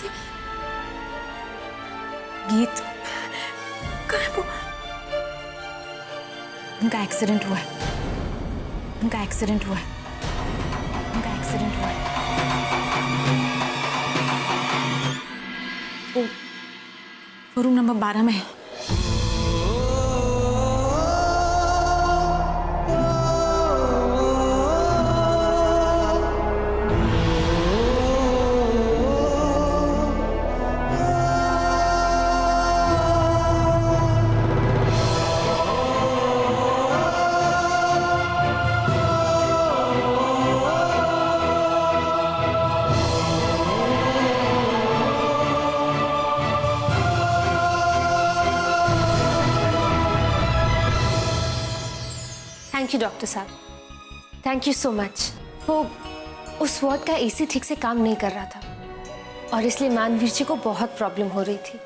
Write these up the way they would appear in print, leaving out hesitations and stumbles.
से? गीत कहाँ है वो? उनका एक्सीडेंट हुआ है, उनका एक्सीडेंट हुआ है, उनका एक्सीडेंट हुआ है। वो रूम नंबर 12 में है। थैंक यू डॉक्टर साहब, थैंक यू सो मच। वो उस वार्ड का एसी ठीक से काम नहीं कर रहा था और इसलिए मानवीर जी को बहुत प्रॉब्लम हो रही थी।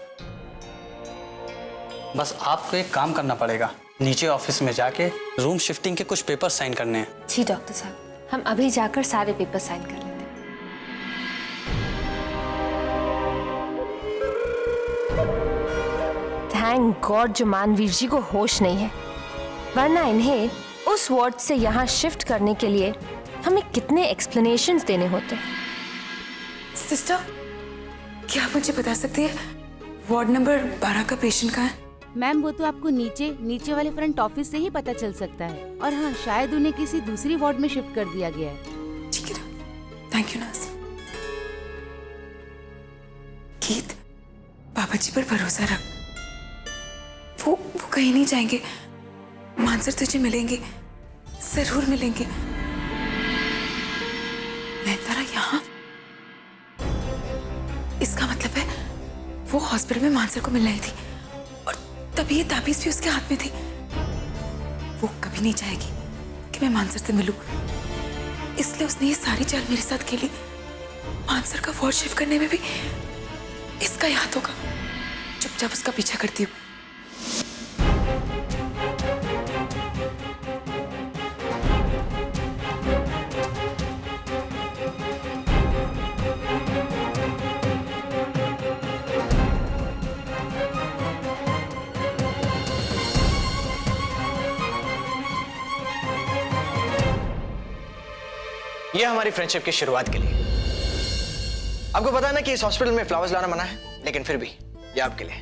बस आपको एक काम करना पड़ेगा, नीचे ऑफिस में जाके रूम शिफ्टिंग के कुछ पेपर साइन करने हैं। जी डॉक्टर साहब, हम अभी जाकर सारे पेपर साइन कर लेते हैं। थैंक गॉड जो मानवीर जी को होश नहीं है, वरना इन्हें उस वार्ड से यहाँ शिफ्ट करने के लिए हमें कितने एक्सप्लेनेशंस देने होते। सिस्टर, क्या आप मुझे बता सकती है वार्ड नंबर 12 का पेशेंट कहाँ है? मैम वो तो आपको नीचे वाले फ्रंट ऑफिस से ही पता चल सकता है। और हाँ, शायद उन्हें किसी दूसरी वार्ड में शिफ्ट कर दिया गया है। ठीक है ना, थैंक यू नर्स। गीत, बाबा जी पर भरोसा रख, वो कहीं नहीं जाएंगे। मानसर तुझे मिलेंगे, जरूर मिलेंगे। नयनतारा यहाँ? इसका मतलब है वो हॉस्पिटल में मानसर को मिलने आई थी और तभी ये ताबीज भी उसके हाथ में थी। वो कभी नहीं चाहेगी कि मैं मानसर से मिलूं, इसलिए उसने ये सारी चाल मेरे साथ खेली। मानसर का वार्ड शिफ्ट करने में भी इसका याद होगा। चुपचाप उसका पीछा करती हूँ। ये हमारी फ्रेंडशिप की शुरुआत के लिए। आपको पता है ना कि इस हॉस्पिटल में फ्लावर्स लाना मना है, लेकिन फिर भी ये आपके लिए।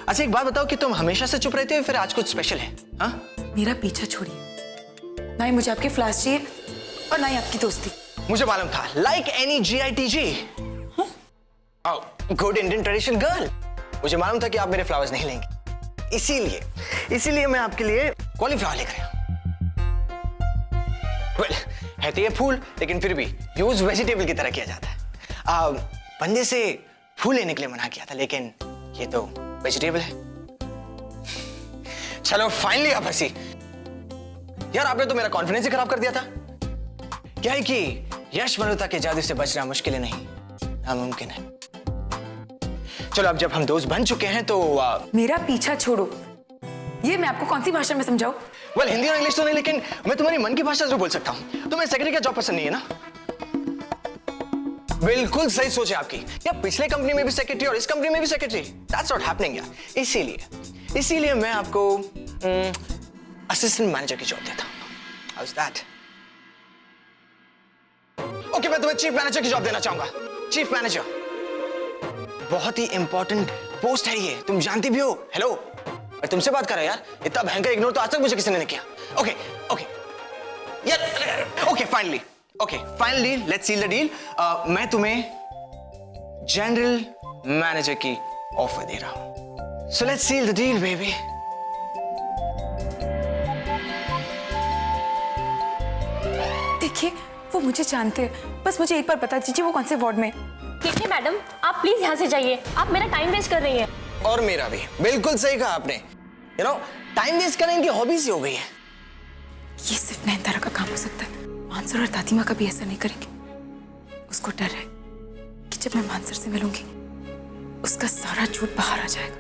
अच्छा एक बात बताओ कि तुम हमेशा से चुप रहते हो फिर आज कुछ स्पेशल है? हाँ, मेरा पीछा छोड़िए। ना ही मुझे आपके फ्लावर्स चाहिए और ना ही आपकी दोस्ती। मुझे मालूम था, like any GITG, good Indian traditional girl, मुझे मालूम था कि आप मेरे फ्लावर्स नहीं लेंगे। इसीलिए मैं आपके लिए कॉलीफ्लावर लेकर आया। Well, है तो ये फूल, लेकिन फिर भी यूज वेजिटेबल की तरह किया जाता है। बंदे से फूल लेने के लिए मना किया था, लेकिन ये तो वेजिटेबल है। चलो फाइनली आप हंसी। यार आपने तो मेरा कॉन्फिडेंस ही खराब कर दिया था। क्या है कि यश मनुता के जादू से बचना मुश्किल नहीं, नामुमकिन है। चलो अब जब हम दोस्त बन चुके हैं तो मेरा पीछा छोड़ो। ये मैं आपको कौन सी भाषा में समझाऊं? वेल हिंदी और इंग्लिश तो नहीं, लेकिन मैं तुम्हारी मन की भाषा जरूर बोल सकता हूं। तुम्हें सेक्रेटरी का जॉब पसंद नहीं है ना? बिल्कुल सही सोच है आपकी। यार पिछले कंपनी में भी सेक्रेटरी और इस कंपनी में भी सेक्रेटरी, दैट्स नॉट हैपनिंग यार। इसीलिए मैं आपको असिस्टेंट मैनेजर की जॉब देता हूं। How is that? ओके, मैं तुम्हें चीफ मैनेजर की जॉब देना चाहूंगा। चीफ मैनेजर बहुत ही इंपॉर्टेंट पोस्ट है ये, तुम जानती भी हो। हेलो, मैं तुमसे बात कर रहा यार, इतना भयंकर इग्नोर तो आज तक मुझे किसी ने नहीं किया। ओके यार, finally let's seal the deal. मैं तुम्हें जनरल मैनेजर की ऑफर दे रहा हूं। So let's seal the deal baby. देखिए, वो मुझे जानते हैं, बस मुझे एक बार बता दीजिए वो कौन से वार्ड में। देखिए मैडम, आप प्लीज यहाँ से जाइए, आप मेरा टाइम वेस्ट कर रही हैं। और मेरा भी। बिल्कुल सही कहा आपने। यू नो, टाइम वेस्ट करना इनकी हॉबीज ही हो गई है। ये सिर्फ नयनतारा का काम हो सकता है। मानसर और दादी कभी ऐसा नहीं करेंगे। उसको डर है कि जब मैं मानसर से मिलूंगी उसका सारा झूठ बाहर आ जाएगा,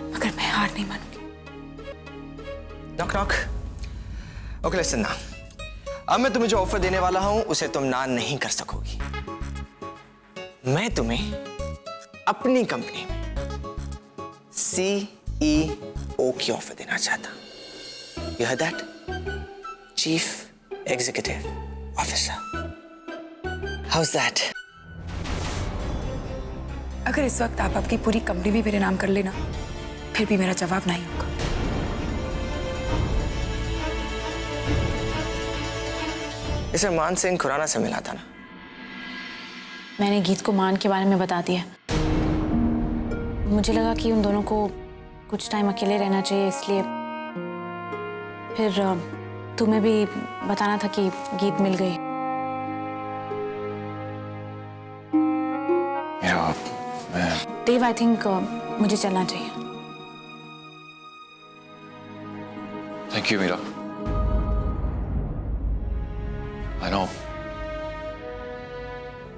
मगर मैं हार नहीं मानूंगी। Knock knock. ओके लिसन ना, अब मैं तुम्हें जो ऑफर देने वाला हूं उसे तुम ना नहीं कर सकोगी। मैं तुम्हें अपनी कंपनी में CEO की ऑफर देना चाहता। You heard that? Chief Executive Officer. How's that? अगर इस वक्त आप आपकी पूरी कंपनी भी मेरे नाम कर लेना, फिर भी मेरा जवाब नहीं होगा। इसे मान सिंह खुराना से मिला था ना? मैंने गीत को मान के बारे में बता दिया। मुझे लगा कि उन दोनों को कुछ टाइम अकेले रहना चाहिए, इसलिए फिर तुम्हें भी बताना था कि गीत मिल गई। देव, आई थिंक मुझे चलना चाहिए। Thank you Meera. I know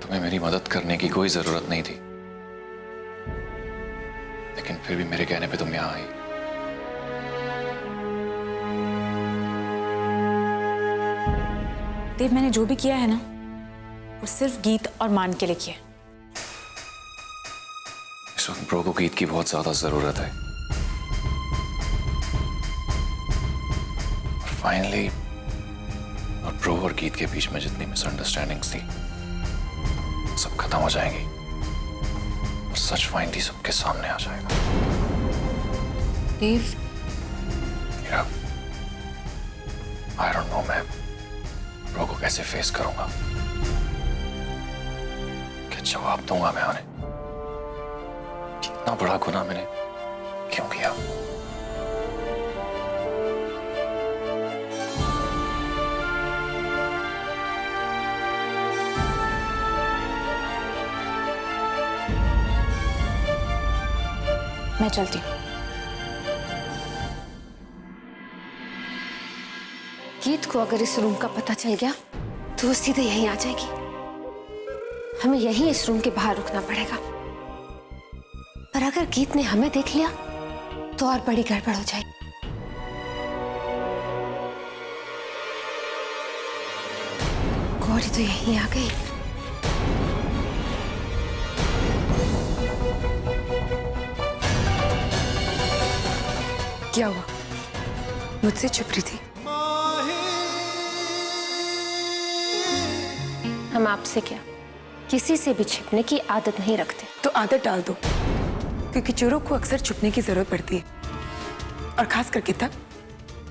तुम्हें मेरी मदद करने की कोई जरूरत नहीं थी, लेकिन फिर भी मेरे कहने पे तुम यहां आई। देव, मैंने जो भी किया है ना, वो सिर्फ गीत और मान के लिए किया। इस वक्त ब्रो को गीत की बहुत ज्यादा जरूरत है। फाइनली और ब्रो और गीत के बीच में जितनी मिसअंडरस्टैंडिंग्स थी सब खत्म हो जाएंगी और सच फाइनली सबके सामने आ जाएगा। देव, आई डोंट नो मैं ब्रो को कैसे फेस करूंगा, क्या जवाब दूंगा मैं उन्हें, कितना बड़ा गुनाह मैंने क्यों किया। मैं चलती हूँ। गीत को अगर इस रूम का पता चल गया तो वो सीधे यहीं आ जाएगी। हमें यहीं इस रूम के बाहर रुकना पड़ेगा। पर अगर गीत ने हमें देख लिया तो और बड़ी गड़बड़ हो जाएगी। गौरी तो यहीं आ गई। क्या हुआ? मुझसे छुप रही थी? हम आपसे क्या, किसी से भी छिपने की आदत नहीं रखते। तो आदत डाल दो, क्योंकि चोरों को अक्सर छुपने की जरूरत पड़ती है, और खास करके तब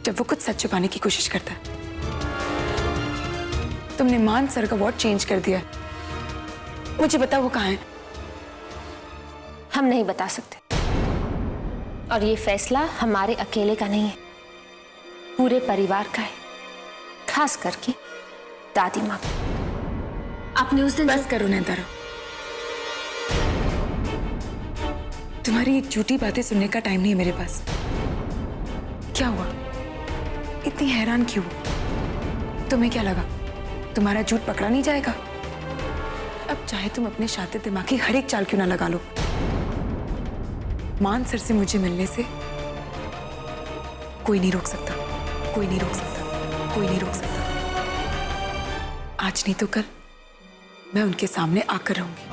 जब वो कुछ सच छुपाने की कोशिश करता है। तुमने मान सर का वॉट चेंज कर दिया। मुझे बताओ वो कहाँ है? हम नहीं बता सकते, और ये फैसला हमारे अकेले का नहीं है, पूरे परिवार का है, खास करके दादी माँ। आपने उस दिन बस करो नैनतारा, तुम्हारी एक झूठी बातें सुनने का टाइम नहीं है मेरे पास। क्या हुआ? इतनी हैरान क्यों? तुम्हें क्या लगा तुम्हारा झूठ पकड़ा नहीं जाएगा? अब चाहे तुम अपने शातिर दिमाग की हर एक चाल क्यों ना लगा लो, मान सर से मुझे मिलने से कोई नहीं रोक सकता, कोई नहीं रोक सकता, कोई नहीं रोक सकता। आज नहीं तो कल मैं उनके सामने आकर रहूंगी।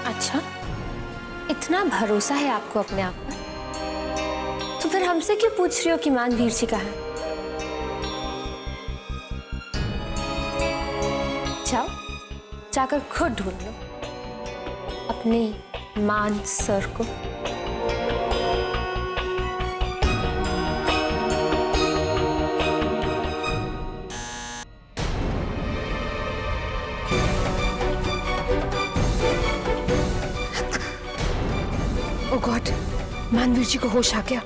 अच्छा, इतना भरोसा है आपको अपने आप पर, तो फिर हमसे क्यों पूछ रही हो कि मानवीर जी कहाँ है? जाओ, जाकर खुद ढूंढ लो अपने मान सर को। ओ गॉड, मानवीर जी को होश आ गया।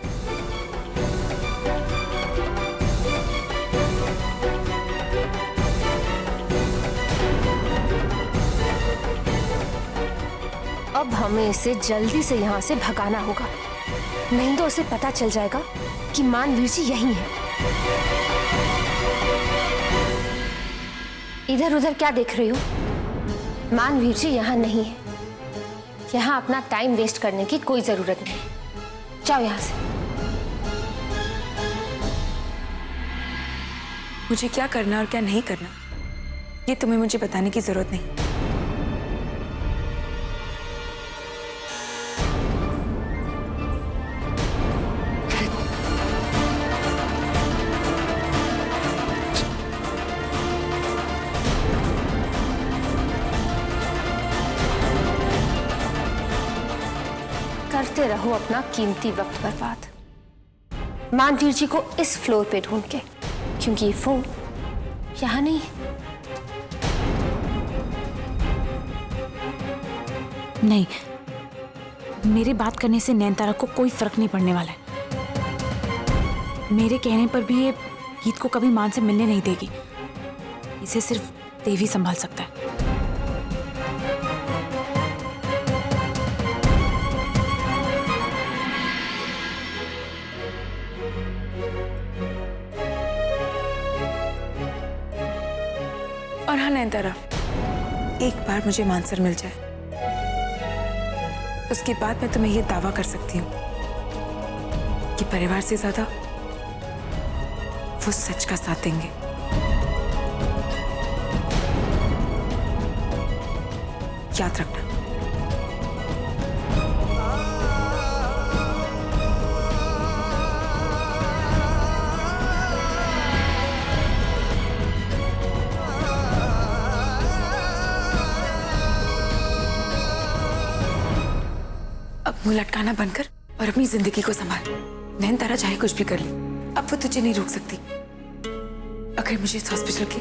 अब हमें इसे जल्दी से यहाँ से भगाना होगा, नहीं तो उसे पता चल जाएगा कि मानवीर जी यहीं है। इधर उधर क्या देख रही हो? मानवीर जी यहाँ नहीं है। यहाँ अपना टाइम वेस्ट करने की कोई जरूरत नहीं। जाओ यहाँ से। मुझे क्या करना और क्या नहीं करना ये तुम्हें मुझे बताने की जरूरत नहीं। करते रहो अपना कीमती वक्त बर्बाद मानवीर जी को इस फ्लोर पे ढूंढ के, क्योंकि ये फोन यहाँ नहीं है। नहीं, मेरे बात करने से नैनतारा को कोई फर्क नहीं पड़ने वाला है। मेरे कहने पर भी ये गीत को कभी मान से मिलने नहीं देगी। इसे सिर्फ देव ही संभाल सकता है। और हाँ नैनतारा, एक बार मुझे मानसर मिल जाए उसके बाद मैं तुम्हें यह दावा कर सकती हूँ कि परिवार से ज्यादा वो सच का साथ देंगे। याद रखना। अब मुंह लटकाना बंद कर और अपनी जिंदगी को संभाल। नैनतारा चाहे कुछ भी कर ले, अब वो तुझे नहीं रोक सकती। अगर मुझे इस हॉस्पिटल के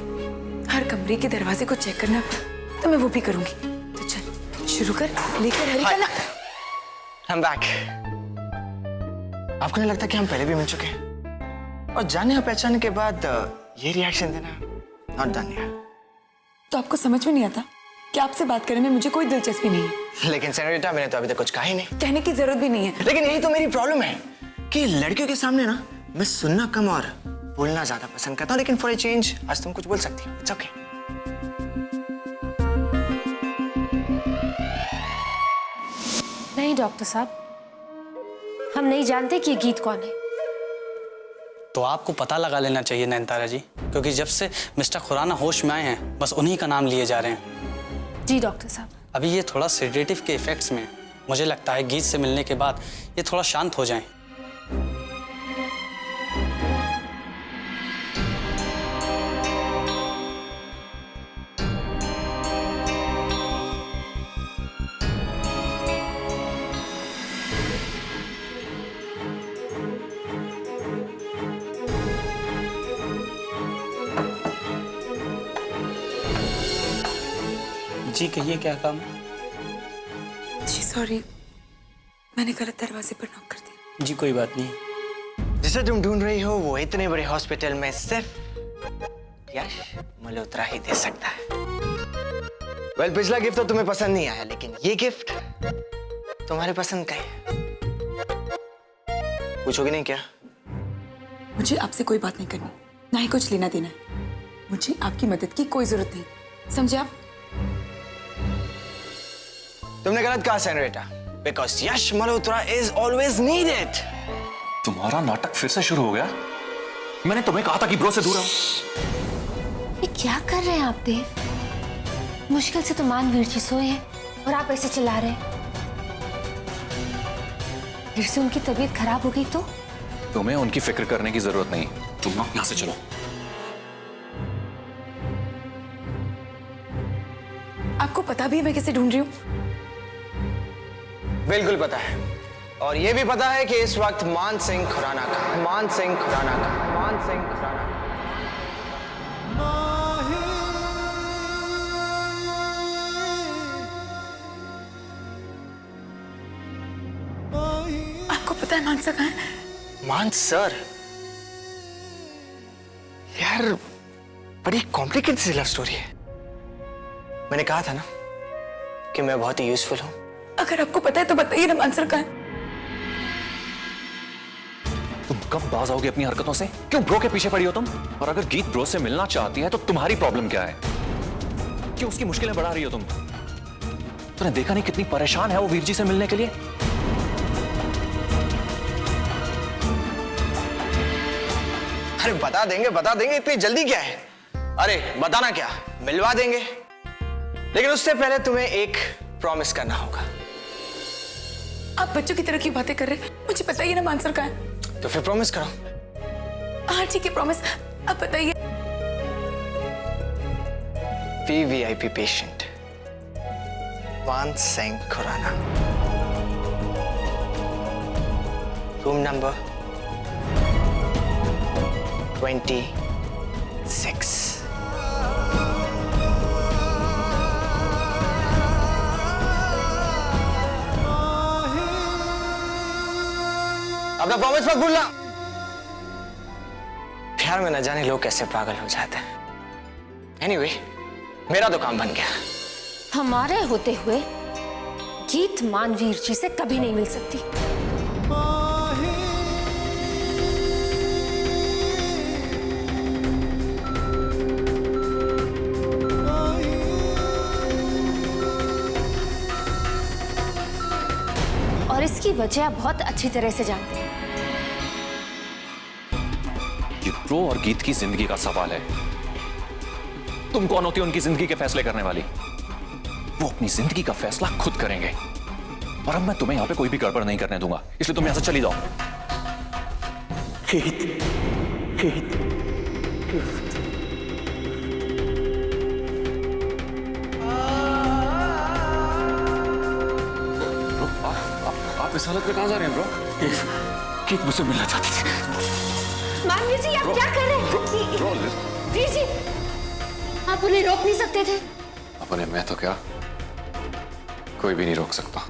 हर कमरे के दरवाजे को चेक करना पड़ा तो मैं वो भी करूंगी। तो चल शुरू कर, लेकर हरी करना। I'm back. आपको नहीं लगता कि हम पहले भी मिल चुके हैं? और जाने और पहचानने के बाद ये रिएक्शन देना नॉट डन यार। तो आपको समझ में नहीं आता कि आपसे बात करने में मुझे कोई दिलचस्पी नहीं है। लेकिन सेनोरिटा मैंने तो अभी तक कुछ कहा ही नहीं। कहने की जरूरत भी नहीं है। लेकिन यही तो मेरी प्रॉब्लम है कि लड़कियों के सामने ना मैं सुनना कम और बोलना ज्यादा पसंद करता हूँ। लेकिन फॉर ए चेंज आज तुम कुछ बोल सकती हो। It's okay. नहीं डॉक्टर साहब, हम नहीं जानते कि ये गीत कौन है। तो आपको पता लगा लेना चाहिए नैनतारा जी, क्योंकि जब से मिस्टर खुराना होश में आए हैं बस उन्हीं का नाम लिए जा रहे हैं। जी डॉक्टर साहब। अभी ये थोड़ा सेडेटिव के इफेक्ट्स में, मुझे लगता है गीत से मिलने के बाद ये थोड़ा शांत हो जाएं। जी कहिए, क्या काम है? जी सॉरी, मैंने गलत दरवाजे पर नॉक कर दिया। जी कोई बात नहीं। जिसे तुम ढूंढ रही हो वो इतने बड़े हॉस्पिटल में सिर्फ यश मल्होत्रा ही दे सकता है। वेल, पिछला गिफ्ट तो तुम्हें पसंद नहीं आया, लेकिन ये गिफ्ट तुम्हारे पसंद का है। पूछोगे नहीं क्या? मुझे आपसे कोई बात नहीं करनी, ना ही कुछ लेना देना है। मुझे आपकी मदद की कोई जरूरत नहीं, समझे आप? तुमने गलत कहा senorita, because Yash Malhotra is always needed. तुम्हारा नाटक फिर से शुरू हो गया। मैंने तुम्हें कहा था कि ब्रो से दूर रहो। ये क्या कर रहे हैं आप देव? मुश्किल से तो मानवीर जी सोए हैं और आप ऐसे चिल्ला रहे हैं। फिर से उनकी तबीयत खराब हो गई तो? तुम्हें उनकी फिक्र करने की जरूरत नहीं। तुम ना यहाँ से चलो। आपको पता भी है मैं कैसे ढूंढ रही हूँ? बिल्कुल पता है, और ये भी पता है कि इस वक्त मान सिंह खुराना का, मान सिंह खुराना का, मान सिंह खुराना का। आपको पता है मानसा कहाँ है? मान सर, यार बड़ी कॉम्प्लिकेटेड सी लव स्टोरी है। मैंने कहा था ना कि मैं बहुत ही यूजफुल हूं। अगर आपको पता है तो बताइए ना मानसर कहाँ है? तुम कब बाज आओगे अपनी हरकतों से? क्यों ब्रो के पीछे पड़ी हो तुम? और अगर गीत ब्रो से मिलना चाहती है तो तुम्हारी प्रॉब्लम क्या है? क्यों उसकी मुश्किलें बढ़ा रही हो तुम? तूने देखा नहीं कितनी परेशान है वो वीर जी से मिलने के लिए? अरे बता देंगे, इतनी जल्दी क्या है? अरे बताना क्या, मिलवा देंगे, लेकिन उससे पहले तुम्हें एक प्रॉमिस करना होगा। आप बच्चों की तरह की बातें कर रहे हैं, मुझे बताइए ना मानसर कहाँ है? तो फिर प्रॉमिस करो। हाँ ठीक है, प्रॉमिस, आप बताइए। VVIP patient Mansingh Khurana, room number 26। अपना प्रॉमिस मत भूलना। प्यार में न जाने लोग कैसे पागल हो जाते हैं। एनीवे, मेरा तो काम बन गया। हमारे होते हुए गीत मानवीर जी से कभी नहीं मिल सकती। और इसकी वजह आप बहुत अच्छी तरह से जानते हैं। ये प्रो और गीत की जिंदगी का सवाल है। तुम कौन होती हो उनकी जिंदगी के फैसले करने वाली? वो अपनी जिंदगी का फैसला खुद करेंगे और अब मैं तुम्हें यहां पे कोई भी गड़बड़ नहीं करने दूंगा, इसलिए तुम यहां से चली जाओ। ब्रो, आप इस हालत में कहां जा रहे हैं ब्रो? गीत मुझसे मिलना चाहती थी। मानवीर जी, आप क्या कर रहे हैं? वीर जी, आप उन्हें रोक नहीं सकते थे? अपने मैं तो क्या, कोई भी नहीं रोक सकता।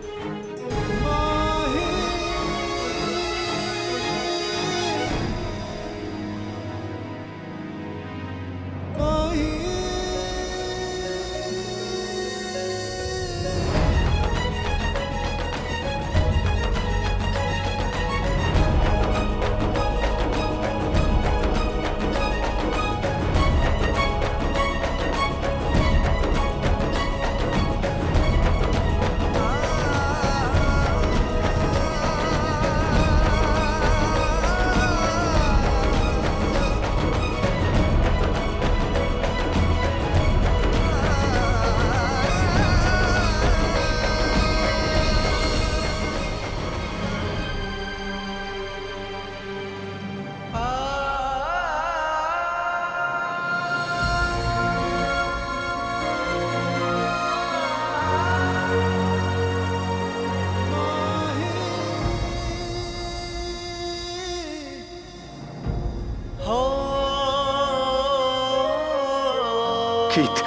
गीत,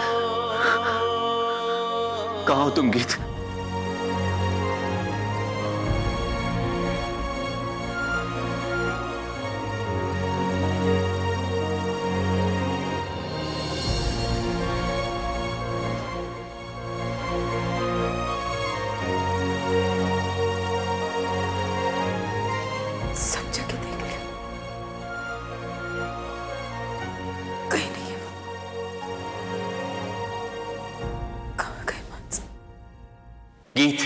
कहाँ हो तुम गीत? सब जगह देख लिया, कहीं नहीं है वो। कहाँ गए मानसर? गीत,